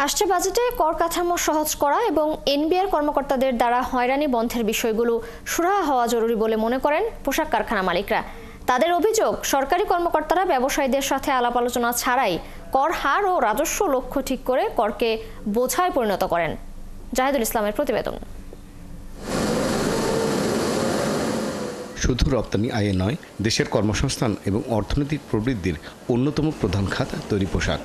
আসছে বাজেটে কর কাঠামো সহজ করা এবং এনবিআর কর্মকর্তাদের দ্বারা হয়রানি বন্ধের বিষয়গুলো সুরাহা হওয়া জরুরি বলে মনে করেন পোশাক কারখানা মালিকরা। তাদের অভিযোগ, সরকারি কর্মকর্তারা ব্যবসায়ীদের সাথে আলাপ আলোচনা ছাড়াই কর হার ও রাজস্ব লক্ষ্য ঠিক করে করকে বোঝায় পরিণত করেন। জাহিদুল ইসলামের প্রতিবেদন। শুধু রপ্তানি আয়ে নয়, দেশের কর্মসংস্থান এবং অর্থনৈতিক প্রবৃদ্ধির অন্যতম প্রধান খাত তৈরি পোশাক।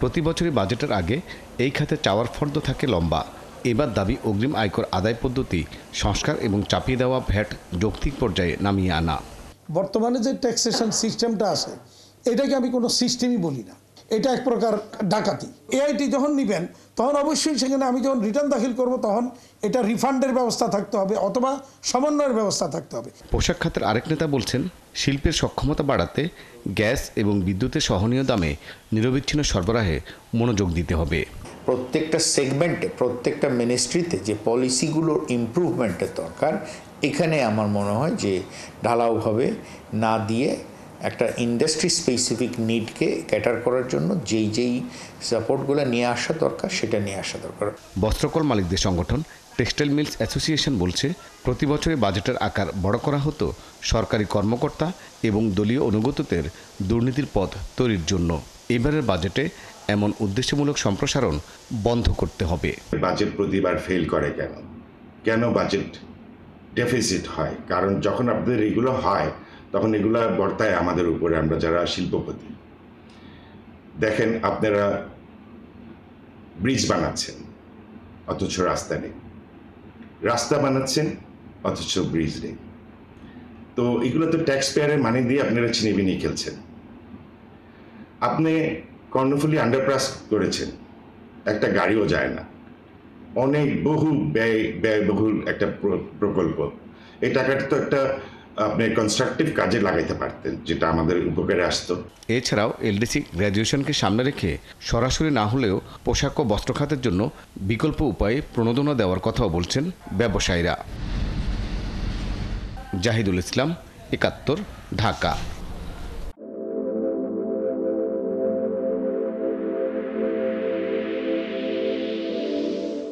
প্রতি বছরই বাজেটের আগে এই খাতে চাওয়ার ফর্দ থাকে লম্বা। এবার দাবি অগ্রিম আয়কর আদায় পদ্ধতি সংস্কার এবং চাপিয়ে দেওয়া ভ্যাট যৌক্তিক পর্যায়ে নামিয়ে আনা। বর্তমানে যে ট্যাক্সেশন সিস্টেমটা আছে, এটাকে আমি কোনো সিস্টেমই বলি না, এটা এক প্রকার ডাকাতি। এআইটি যখন নেবেন তখন অবশ্যই সেখানে আমি যখন রিটার্ন দাখিল করব তখন এটা রিফান্ডের ব্যবস্থা থাকতে হবে অথবা সমন্বয়ের ব্যবস্থা থাকতে হবে। পোশাক খাতের আরেক নেতা বলছেন, শিল্পের সক্ষমতা বাড়াতে গ্যাস এবং বিদ্যুতের সহনীয় দামে নিরবিচ্ছিন্ন সরবরাহে মনোযোগ দিতে হবে। প্রত্যেকটা সেগমেন্টে, প্রত্যেকটা মিনিস্ট্রিতে যে পলিসিগুলোর ইমপ্রুভমেন্টের দরকার, এখানে আমার মনে হয় যে ঢালাওভাবে না দিয়ে একটা ইন্ডাস্ট্রি স্পেসিফিক নিডকে ক্যাটার করার জন্য যেই সাপোর্টগুলো নিয়ে আসা দরকার সেটা নিয়ে আসা দরকার। বস্ত্রকল মালিকদের সংগঠন টেক্সটাইল মিলস অ্যাসোসিয়েশন বলছে, প্রতি বছরে বাজেটের আকার বড় করা হতো সরকারি কর্মকর্তা এবং দলীয় অনুগতদের দুর্নীতির পথ তৈরির জন্য। এবারের বাজেটে এমন উদ্দেশ্যমূলক সম্প্রসারণ বন্ধ করতে হবে। বাজেট প্রতিবার ফেল করে কেন বাজেট ডেফিসিট হয়? কারণ যখন আপনাদের এগুলো হয় তখন এগুলো বর্তায় আমাদের উপরে, আমরা যারা শিল্পপতি। দেখেন, আপনারা ব্রিজ বানাচ্ছেন অথচ রাস্তা নেই, রাস্তা বানাচ্ছেন অথচ ব্রিজ নেই। তো এগুলো তো ট্যাক্স পেয়ারের মানি দিয়ে আপনারা ছিনিবিনি খেলছেন। আপনি কর্ণফুলী আন্ডারপাস করেছেন, একটা গাড়িও যায় না, অনেক বহু ব্যয়বহুল একটা প্রকল্প। এই টাকাটা তো একটা আপনি কনস্ট্রাকটিভ কাজে লাগাইতে পারতেন, যেটা আমাদের উপকারে আসতো। এছাড়াও এলডিসি গ্র্যাজুয়েশনকে সামনে রেখে সরাসরি না হলেও পোশাক ও বস্ত্র খাতের জন্য বিকল্প উপায়ে প্রণোদনা দেওয়ার কথাও বলছেন ব্যবসায়ীরা। জাহিদুল ইসলাম, ৭১, ঢাকা।